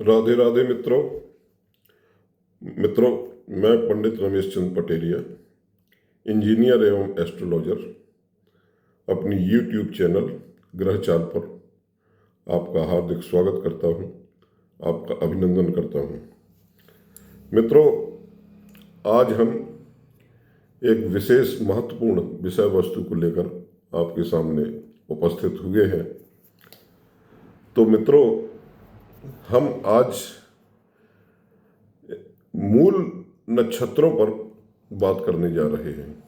राधे राधे मित्रों। मैं पंडित रमेश चंद्र पटेरिया, इंजीनियर एवं एस्ट्रोलॉजर, अपनी यूट्यूब चैनल ग्रहचार पर आपका हार्दिक स्वागत करता हूं, आपका अभिनंदन करता हूं। मित्रों, आज हम एक विशेष महत्वपूर्ण विषय वस्तु को लेकर आपके सामने उपस्थित हुए हैं। तो मित्रों, हम आज मूल नक्षत्रों पर बात करने जा रहे हैं।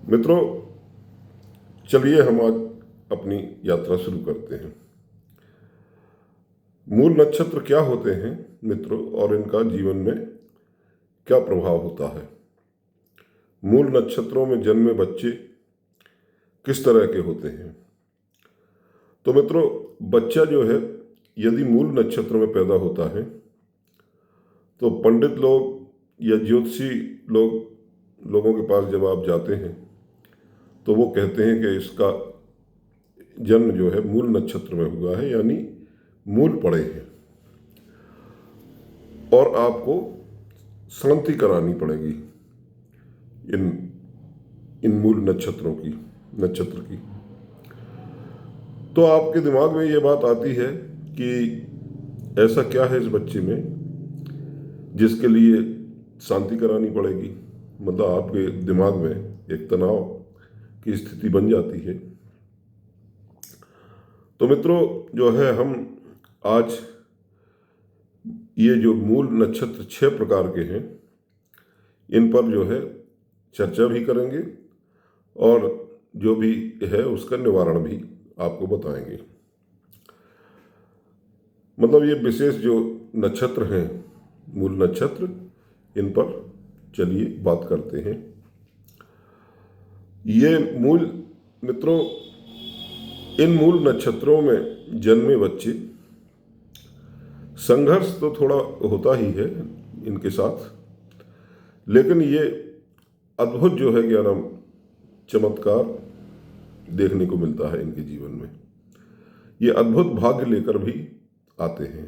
मित्रों, चलिए हम आज अपनी यात्रा शुरू करते हैं। मूल नक्षत्र क्या होते हैं मित्रों, और इनका जीवन में क्या प्रभाव होता है? मूल नक्षत्रों में जन्मे बच्चे किस तरह के होते हैं? तो मित्रों, बच्चा जो है यदि मूल नक्षत्र में पैदा होता है तो पंडित लोग या ज्योतिषी लोगों के पास जब आप जाते हैं तो वो कहते हैं कि इसका जन्म जो है मूल नक्षत्र में हुआ है, यानी मूल पड़े हैं, और आपको शांति करानी पड़ेगी इन मूल नक्षत्र की। तो आपके दिमाग में ये बात आती है कि ऐसा क्या है इस बच्चे में जिसके लिए शांति करानी पड़ेगी। मतलब आपके दिमाग में एक तनाव की स्थिति बन जाती है। तो मित्रों, जो है हम आज ये जो मूल नक्षत्र 6 प्रकार के हैं, इन पर जो है चर्चा भी करेंगे और जो भी है उसका निवारण भी आपको बताएंगे। मतलब ये विशेष जो नक्षत्र हैं, मूल नक्षत्र, इन पर चलिए बात करते हैं। ये मित्रों, इन मूल नक्षत्रों में जन्मे बच्चे, संघर्ष तो थोड़ा होता ही है इनके साथ, लेकिन ये अद्भुत जो है क्या नाम चमत्कार देखने को मिलता है इनके जीवन में। ये अद्भुत भाग्य लेकर भी आते हैं।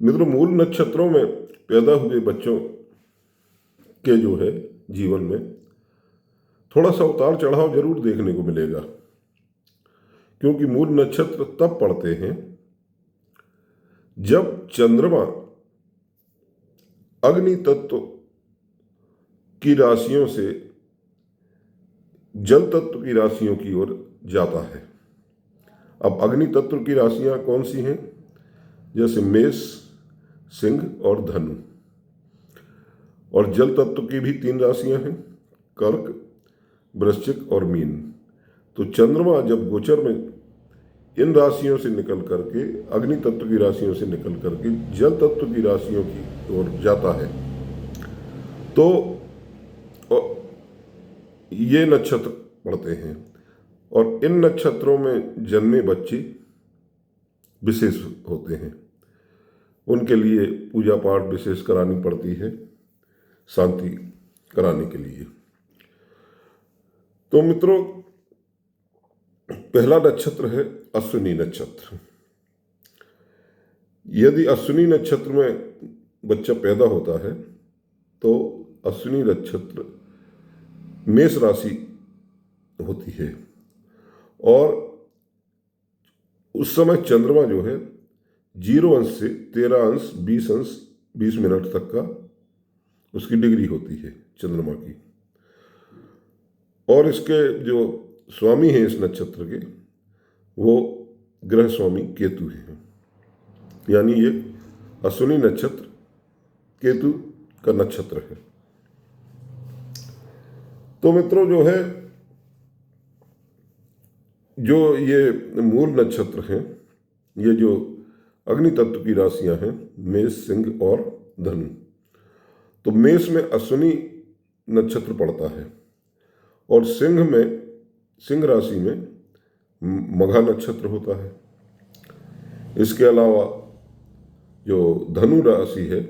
मित्रों, मूल नक्षत्रों में पैदा हुए बच्चों के जो है जीवन में थोड़ा सा उतार चढ़ाव जरूर देखने को मिलेगा, क्योंकि मूल नक्षत्र तब पड़ते हैं जब चंद्रमा अग्नि तत्व की राशियों से जल तत्व की राशियों की ओर जाता है। अब अग्नि तत्व की राशियां कौन सी हैं? जैसे मेष, सिंह और धनु। और जल तत्व की भी 3 राशियां हैं, कर्क, वृश्चिक और मीन। तो चंद्रमा जब गोचर में इन राशियों से निकल करके, अग्नि तत्व की राशियों से निकल करके जल तत्व की राशियों की ओर जाता है, तो ये नक्षत्र पड़ते हैं। और इन नक्षत्रों में जन्मे बच्चे विशेष होते हैं। उनके लिए पूजा पाठ विशेष करानी पड़ती है शांति कराने के लिए। तो मित्रों, पहला नक्षत्र है अश्विनी नक्षत्र। यदि अश्विनी नक्षत्र में बच्चा पैदा होता है तो अश्विनी नक्षत्र मेष राशि होती है, और उस समय चंद्रमा जो है 0 अंश से 13 अंश 20 मिनट तक का उसकी डिग्री होती है चंद्रमा की। और इसके जो स्वामी हैं इस नक्षत्र के, वो ग्रह स्वामी केतु हैं, यानी ये अश्विनी नक्षत्र केतु का नक्षत्र है। तो मित्रों, जो है जो ये मूल नक्षत्र हैं, ये जो अग्नि तत्व की राशियां हैं, मेष, सिंह और धनु। तो मेष में अश्विनी नक्षत्र पड़ता है, और सिंह राशि में मघा नक्षत्र होता है। इसके अलावा जो धनु राशि है,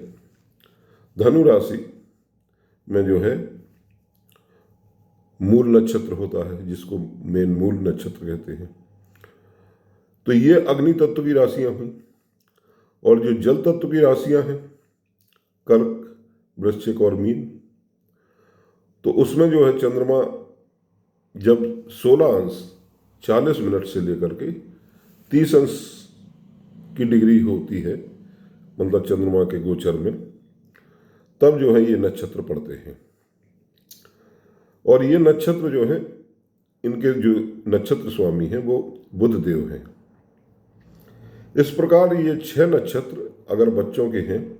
धनु राशि में जो है मूल नक्षत्र होता है, जिसको मेन मूल नक्षत्र कहते हैं। तो ये अग्नि तत्व की राशियां हुई। और जो जल तत्व की राशियां हैं, कर्क, वृश्चिक और मीन, तो उसमें जो है चंद्रमा जब 16 अंश 40 मिनट से लेकर के 30 अंश की डिग्री होती है, मतलब चंद्रमा के गोचर में, तब जो है ये नक्षत्र पड़ते हैं। और ये नक्षत्र जो है, इनके जो नक्षत्र स्वामी हैं वो बुध देव हैं। इस प्रकार ये 6 नक्षत्र अगर बच्चों के हैं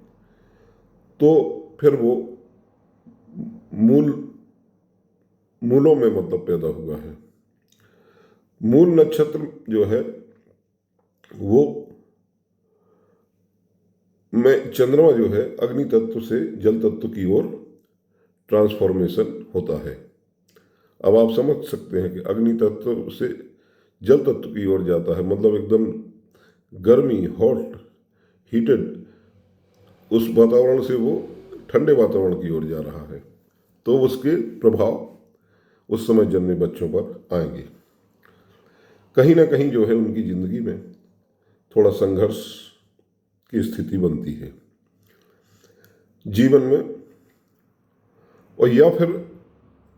तो फिर वो मूलों में मतलब पैदा हुआ है। मूल नक्षत्र जो है वो में चंद्रमा जो है अग्नि तत्व से जल तत्व की ओर ट्रांसफॉर्मेशन होता है। अब आप समझ सकते हैं कि अग्नि तत्व से जल तत्व की ओर जाता है, मतलब एकदम गर्मी, हॉट, हीटेड, उस वातावरण से वो ठंडे वातावरण की ओर जा रहा है, तो उसके प्रभाव उस समय जन्मे बच्चों पर आएंगे। कहीं ना कहीं जो है उनकी जिंदगी में थोड़ा संघर्ष की स्थिति बनती है जीवन में, और या फिर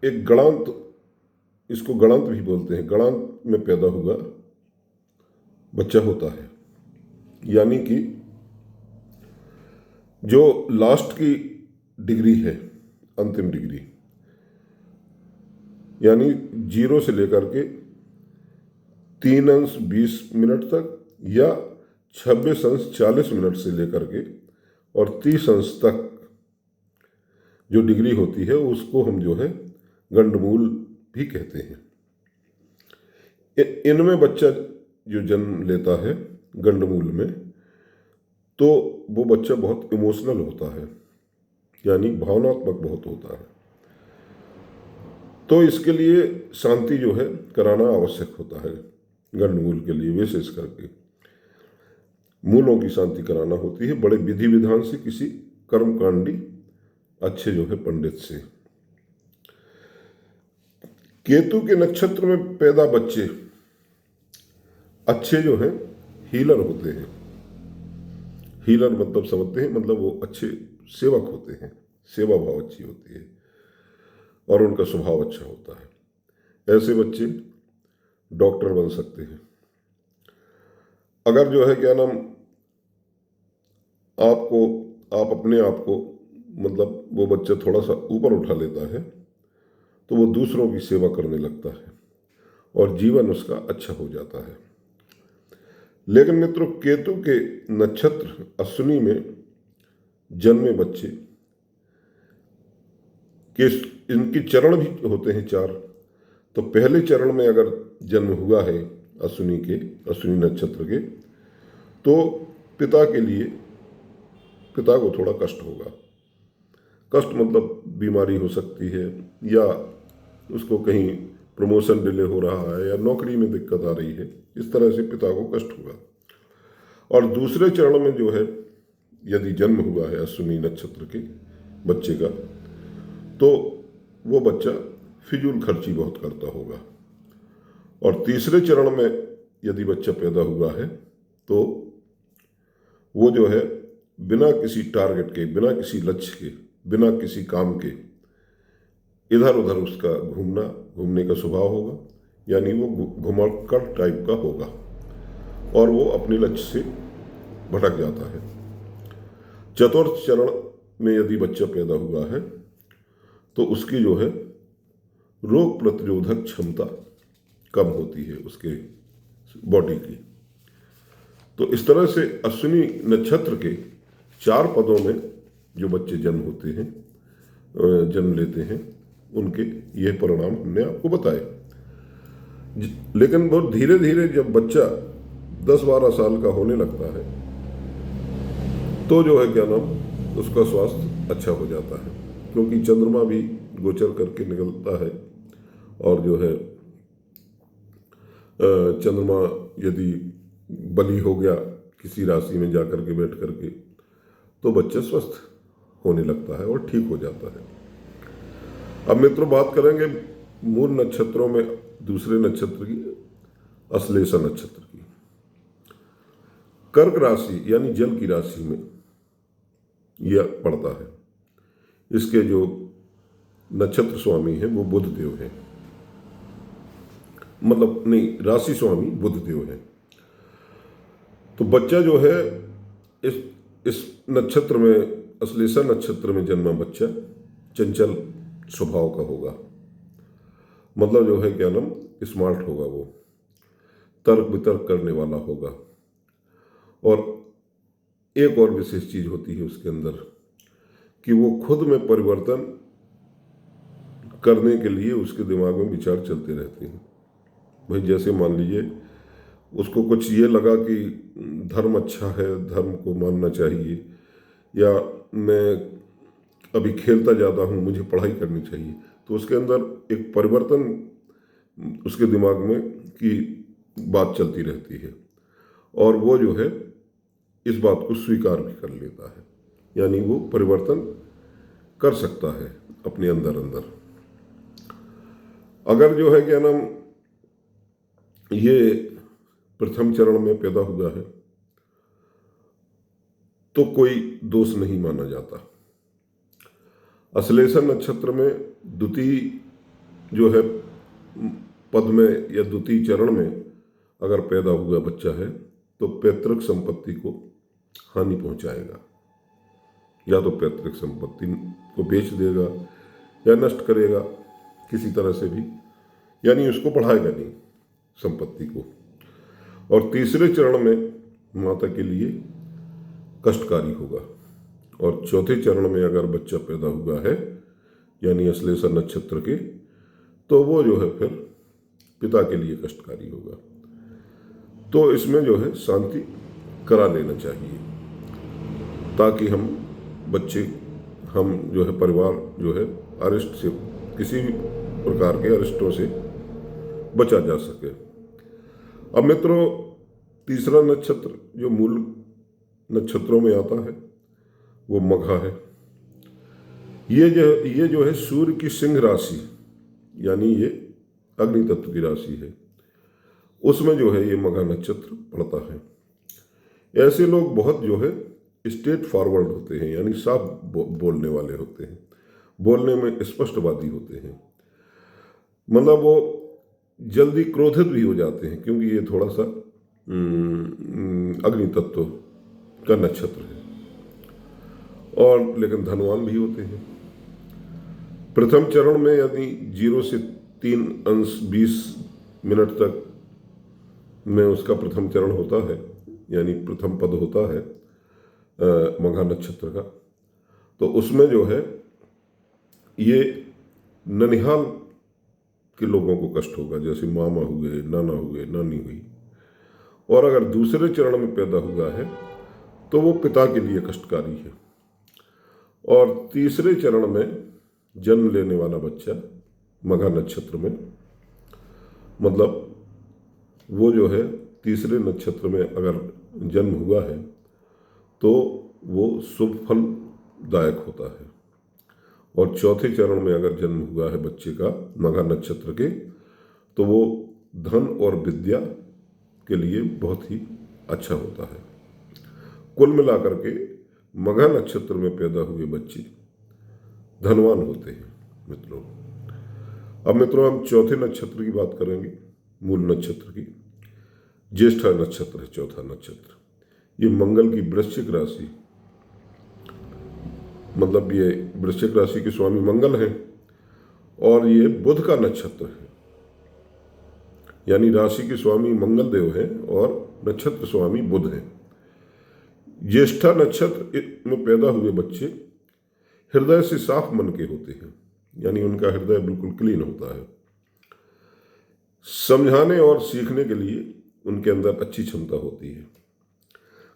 एक गणांत, इसको गणांत भी बोलते हैं, गणांत में पैदा हुआ बच्चा होता है। यानी कि जो लास्ट की डिग्री है, अंतिम डिग्री, यानी 0 से लेकर के 3 अंश 20 मिनट तक, या 26 अंश 40 मिनट से लेकर के और 30 अंश तक जो डिग्री होती है उसको हम जो है गंडमूल भी कहते हैं। इनमें बच्चा जो जन्म लेता है गंडमूल में, तो वो बच्चा बहुत इमोशनल होता है, यानी भावनात्मक बहुत होता है। तो इसके लिए शांति जो है कराना आवश्यक होता है। गंडमूल के लिए विशेष करके मूलों की शांति कराना होती है, बड़े विधि विधान से, किसी कर्मकांडी अच्छे जो है पंडित से। केतु के नक्षत्र में पैदा बच्चे अच्छे जो हैं हीलर होते हैं। हीलर मतलब समझते हैं, मतलब वो अच्छे सेवक होते हैं, सेवा भाव अच्छी होती है और उनका स्वभाव अच्छा होता है। ऐसे बच्चे डॉक्टर बन सकते हैं। अगर जो है क्या नाम, आप अपने आप को, मतलब वो बच्चा थोड़ा सा ऊपर उठा लेता है तो वो दूसरों की सेवा करने लगता है और जीवन उसका अच्छा हो जाता है। लेकिन मित्रों, केतु के नक्षत्र अश्विनी में जन्मे बच्चे के इनके चरण भी होते हैं 4। तो पहले चरण में अगर जन्म हुआ है अश्विनी नक्षत्र के, तो पिता को थोड़ा कष्ट होगा। कष्ट मतलब बीमारी हो सकती है, या उसको कहीं प्रमोशन डिले हो रहा है, या नौकरी में दिक्कत आ रही है, इस तरह से पिता को कष्ट होगा। और दूसरे चरण में जो है यदि जन्म हुआ है अश्विनी नक्षत्र के बच्चे का, तो वो बच्चा फिजूल खर्ची बहुत करता होगा। और तीसरे चरण में यदि बच्चा पैदा हुआ है तो वो जो है बिना किसी टारगेट के, बिना किसी लक्ष्य के, बिना किसी काम के इधर उधर उसका घूमने का स्वभाव होगा, यानी वो घुमक्कड़ टाइप का होगा और वो अपने लक्ष्य से भटक जाता है। चतुर्थ चरण में यदि बच्चा पैदा हुआ है तो उसकी जो है रोग प्रतिरोधक क्षमता कम होती है उसके बॉडी की। तो इस तरह से अश्विनी नक्षत्र के 4 पदों में जो बच्चे जन्म लेते हैं, उनके ये परिणाम हमने आपको बताए। लेकिन बहुत धीरे धीरे जब बच्चा 10-12 साल का होने लगता है तो जो है क्या नाम, उसका स्वास्थ्य अच्छा हो जाता है, क्योंकि चंद्रमा भी गोचर करके निकलता है। और जो है चंद्रमा यदि बली हो गया किसी राशि में जाकर के बैठ करके, तो बच्चा स्वस्थ होने लगता है और ठीक हो जाता है। अब मित्रों, बात करेंगे मूल नक्षत्रों में दूसरे नक्षत्र की, अश्लेषा नक्षत्र की। कर्क राशि यानी जल की राशि में यह पड़ता है। इसके जो नक्षत्र स्वामी हैं वो बुध देव हैं, मतलब नहीं, राशि स्वामी बुध देव हैं। तो बच्चा जो है इस नक्षत्र में, अश्लेषा नक्षत्र में जन्मा बच्चा चंचल स्वभाव का होगा, मतलब जो है क्या नाम, स्मार्ट होगा, वो तर्क वितर्क करने वाला होगा। और एक और विशेष चीज होती है उसके अंदर कि वो खुद में परिवर्तन करने के लिए उसके दिमाग में विचार चलते रहते हैं। भाई जैसे मान लीजिए उसको कुछ ये लगा कि धर्म अच्छा है, धर्म को मानना चाहिए, या मैं अभी खेलता ज़्यादा हूँ, मुझे पढ़ाई करनी चाहिए, तो उसके अंदर एक परिवर्तन उसके दिमाग में की बात चलती रहती है, और वो जो है इस बात को स्वीकार भी कर लेता है, यानी वो परिवर्तन कर सकता है अपने अंदर अंदर। अगर जो है क्या नाम ये प्रथम चरण में पैदा हुआ है तो कोई दोष नहीं माना जाता। अश्लेषा नक्षत्र में द्वितीय जो है पद में या द्वितीय चरण में अगर पैदा हुआ बच्चा है तो पैतृक संपत्ति को हानि पहुंचाएगा, या तो पैतृक संपत्ति को बेच देगा या नष्ट करेगा किसी तरह से भी, यानी उसको बढ़ाएगा नहीं संपत्ति को। और तीसरे चरण में माता के लिए कष्टकारी होगा, और चौथे चरण में अगर बच्चा पैदा हुआ है यानी अश्लेषा नक्षत्र के, तो वो जो है फिर पिता के लिए कष्टकारी होगा। तो इसमें जो है शांति करा लेना चाहिए, ताकि हम जो है परिवार जो है अरिष्ट से, किसी भी प्रकार के अरिष्टों से बचा जा सके। अब मित्रों, तीसरा नक्षत्र जो मूल नक्षत्रों में आता है वो मघा है। ये जो है सूर्य की सिंह राशि, यानी ये अग्नि तत्व की राशि है, उसमें जो है ये मघा नक्षत्र पड़ता है। ऐसे लोग बहुत जो है स्ट्रेट फॉरवर्ड होते हैं, यानी साफ बोलने वाले होते हैं, बोलने में स्पष्टवादी होते हैं, मतलब वो जल्दी क्रोधित भी हो जाते हैं, क्योंकि ये थोड़ा सा अग्नि तत्व का नक्षत्र है, और लेकिन धनवान भी होते हैं। प्रथम चरण में यदि 0 से 3 अंश 20 मिनट तक में उसका प्रथम चरण होता है, यानी प्रथम पद होता है मघा नक्षत्र का, तो उसमें जो है ये ननिहाल के लोगों को कष्ट होगा, जैसे मामा हुए, नाना हुए, नानी हुई। और अगर दूसरे चरण में पैदा हुआ है तो वो पिता के लिए कष्टकारी है। और तीसरे चरण में जन्म लेने वाला बच्चा मघा नक्षत्र में, मतलब वो जो है तीसरे नक्षत्र में अगर जन्म हुआ है तो वो शुभ फलदायक होता है। और चौथे चरण में अगर जन्म हुआ है बच्चे का मघा नक्षत्र के, तो वो धन और विद्या के लिए बहुत ही अच्छा होता है। कुल मिलाकर के मघा नक्षत्र में पैदा हुए बच्चे धनवान होते हैं मित्रों। अब मित्रों हम चौथे नक्षत्र की बात करेंगे, मूल नक्षत्र की। ज्येष्ठा नक्षत्र है चौथा नक्षत्र। ये मंगल की वृश्चिक राशि, मतलब ये वृश्चिक राशि के स्वामी मंगल हैं, और ये बुध का नक्षत्र है, यानी राशि के स्वामी मंगल देव हैं और नक्षत्र स्वामी बुध हैं। ज्येष्ठा नक्षत्र में पैदा हुए बच्चे हृदय से साफ मन के होते हैं, यानी उनका हृदय बिल्कुल क्लीन होता है। समझाने और सीखने के लिए उनके अंदर अच्छी क्षमता होती है।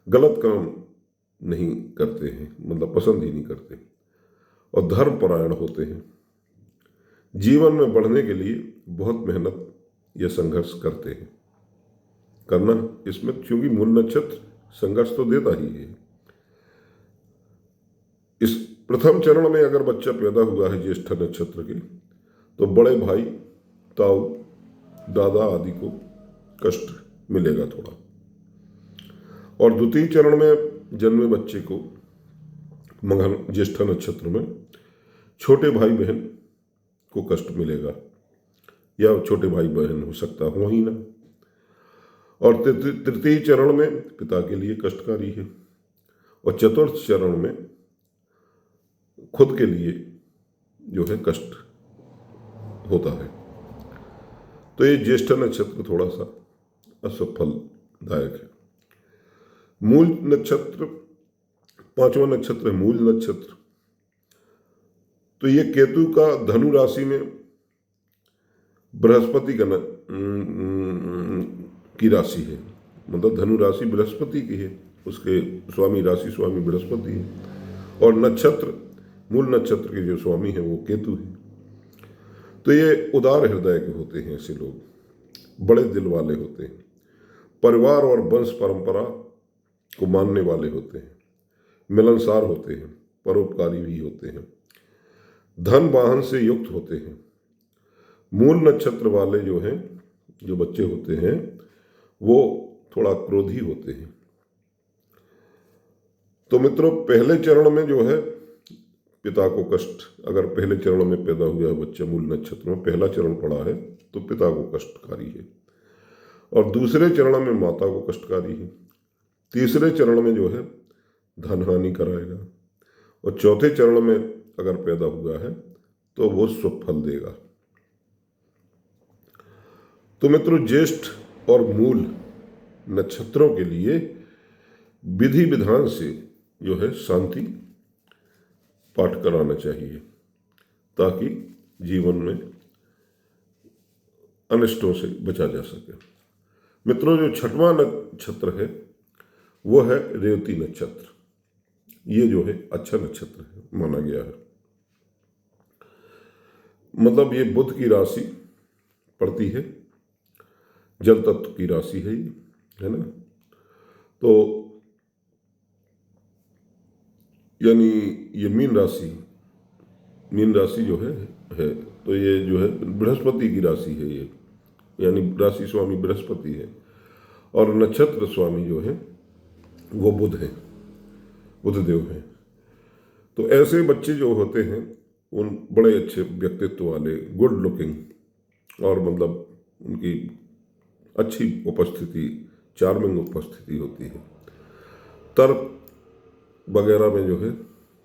गलत काम नहीं करते हैं, मतलब पसंद ही नहीं करते, और धर्मपरायण होते हैं। जीवन में बढ़ने के लिए बहुत मेहनत या संघर्ष करते हैं, करना इसमें, क्योंकि मूल नक्षत्र संघर्ष तो देता ही है। इस प्रथम चरण में अगर बच्चा पैदा हुआ है ज्येष्ठ नक्षत्र के, तो बड़े भाई, ताऊ, दादा आदि को कष्ट मिलेगा थोड़ा। और द्वितीय चरण में जन्मे बच्चे को मघा ज्येष्ठा नक्षत्र में छोटे भाई बहन को कष्ट मिलेगा, या छोटे भाई बहन हो सकता हो ही ना। और तृतीय चरण में पिता के लिए कष्टकारी है, और चतुर्थ चरण में खुद के लिए जो है कष्ट होता है। तो ये ज्येष्ठ नक्षत्र थोड़ा सा असफलदायक है। मूल नक्षत्र, पांचवा नक्षत्र है मूल नक्षत्र। तो ये केतु का धनु राशि में बृहस्पति का की राशि है, मतलब धनु राशि बृहस्पति की है, उसके स्वामी राशि स्वामी बृहस्पति है, और नक्षत्र मूल नक्षत्र के जो स्वामी है वो केतु है। तो ये उदार हृदय के होते हैं, ऐसे लोग बड़े दिल वाले होते हैं, परिवार और वंश परंपरा को मानने वाले होते हैं, मिलनसार होते हैं, परोपकारी भी होते हैं, धन वाहन से युक्त होते हैं। मूल नक्षत्र वाले जो हैं, जो बच्चे होते हैं, वो थोड़ा क्रोधी होते हैं। तो मित्रों, पहले चरण में जो है पिता को कष्ट, अगर पहले चरण में पैदा हुआ है बच्चा मूल नक्षत्र में, पहला चरण पड़ा है तो पिता को कष्टकारी है, और दूसरे चरण में माता को कष्टकारी है, तीसरे चरण में जो है धन हानि कराएगा, और चौथे चरण में अगर पैदा हुआ है तो वो शुभ फल देगा। तो मित्रों, ज्येष्ठ और मूल नक्षत्रों के लिए विधि विधान से जो है शांति पाठ कराना चाहिए, ताकि जीवन में अनिष्टों से बचा जा सके। मित्रों, जो छठवां नक्षत्र है वो है रेवती नक्षत्र। ये जो है अच्छा नक्षत्र है, माना गया है। मतलब ये बुध की राशि पड़ती है, जल तत्व की राशि है ये, है ना। तो यानी ये मीन राशि जो है तो ये जो है बृहस्पति की राशि है ये, यानी राशि स्वामी बृहस्पति है, और नक्षत्र स्वामी जो है वो बुध है, बुधदेव है। तो ऐसे बच्चे जो होते हैं उन बड़े अच्छे व्यक्तित्व वाले, गुड लुकिंग, और मतलब उनकी अच्छी उपस्थिति, चार्मिंग उपस्थिति होती है, तर्क वगैरह में जो है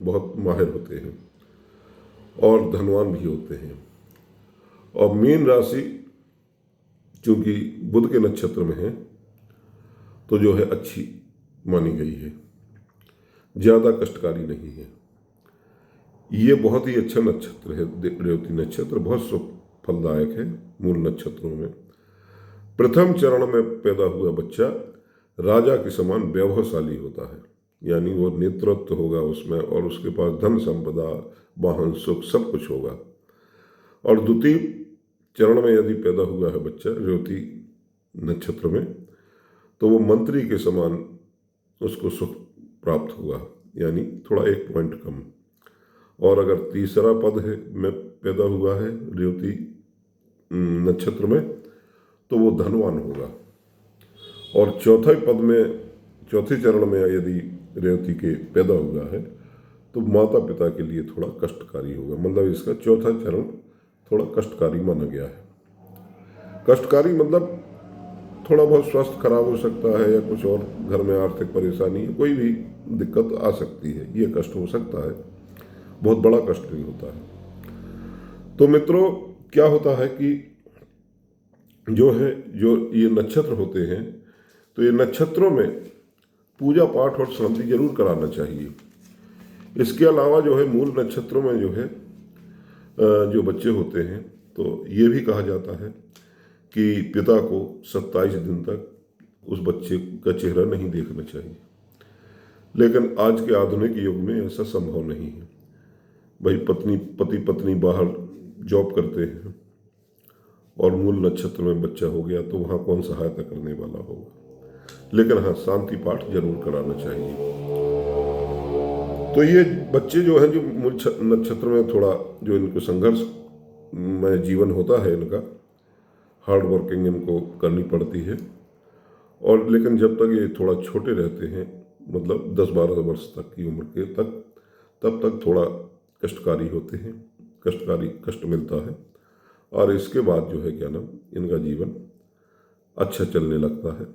बहुत माहिर होते हैं, और धनवान भी होते हैं। और मीन राशि चूंकि बुध के नक्षत्र में है तो जो है अच्छी मानी गई है, ज़्यादा कष्टकारी नहीं है। ये बहुत ही अच्छा नक्षत्र है, रेवती नक्षत्र बहुत शुभ फलदायक है। मूल नक्षत्रों में प्रथम चरण में पैदा हुआ बच्चा राजा के समान वैभवशाली होता है, यानी वो नेतृत्व होगा उसमें, और उसके पास धन संपदा, वाहन, सुख सब कुछ होगा। और द्वितीय चरण में यदि पैदा हुआ है बच्चा रेवती नक्षत्र में, तो वो मंत्री के समान उसको सुख प्राप्त होगा, यानी थोड़ा एक पॉइंट कम। और अगर तीसरा पद है में पैदा हुआ है रेवती नक्षत्र में, तो वो धनवान होगा। और चौथे चरण में यदि रेवती के पैदा हुआ है तो माता पिता के लिए थोड़ा कष्टकारी होगा, मतलब इसका चौथा चरण थोड़ा कष्टकारी माना गया है। कष्टकारी मतलब थोड़ा बहुत स्वास्थ्य खराब हो सकता है, या कुछ और घर में आर्थिक परेशानी, कोई भी दिक्कत आ सकती है, ये कष्ट हो सकता है, बहुत बड़ा कष्ट नहीं होता है। तो मित्रों, क्या होता है कि जो ये नक्षत्र होते हैं, तो ये नक्षत्रों में पूजा पाठ और शांति जरूर कराना चाहिए। इसके अलावा जो है मूल नक्षत्रों में जो है जो बच्चे होते हैं, तो ये भी कहा जाता है कि पिता को 27 दिन तक उस बच्चे का चेहरा नहीं देखना चाहिए। लेकिन आज के आधुनिक युग में ऐसा संभव नहीं है। भाई पति पत्नी बाहर जॉब करते हैं और मूल नक्षत्र में बच्चा हो गया, तो वहाँ कौन सहायता करने वाला होगा। लेकिन हाँ, शांति पाठ जरूर कराना चाहिए। तो ये बच्चे जो हैं, जो मूल नक्षत्र में थोड़ा जो इनको संघर्ष में जीवन होता है, इनका हार्ड वर्किंग इनको करनी पड़ती है, और लेकिन जब तक ये थोड़ा छोटे रहते हैं, मतलब 10-12 वर्ष तक की उम्र के तक, तब तक थोड़ा कष्टकारी होते हैं, कष्ट मिलता है। और इसके बाद जो है क्या नाम, इनका जीवन अच्छा चलने लगता है,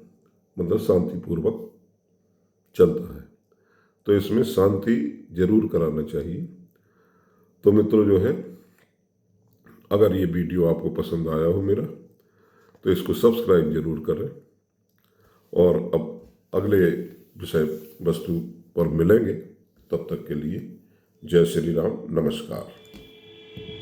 मतलब शांतिपूर्वक चलता है। तो इसमें शांति जरूर कराना चाहिए। तो मित्रों जो है, अगर ये वीडियो आपको पसंद आया हो मेरा, तो इसको सब्सक्राइब जरूर करें। और अब अगले विषय वस्तु पर मिलेंगे, तब तक के लिए जय श्री राम, नमस्कार।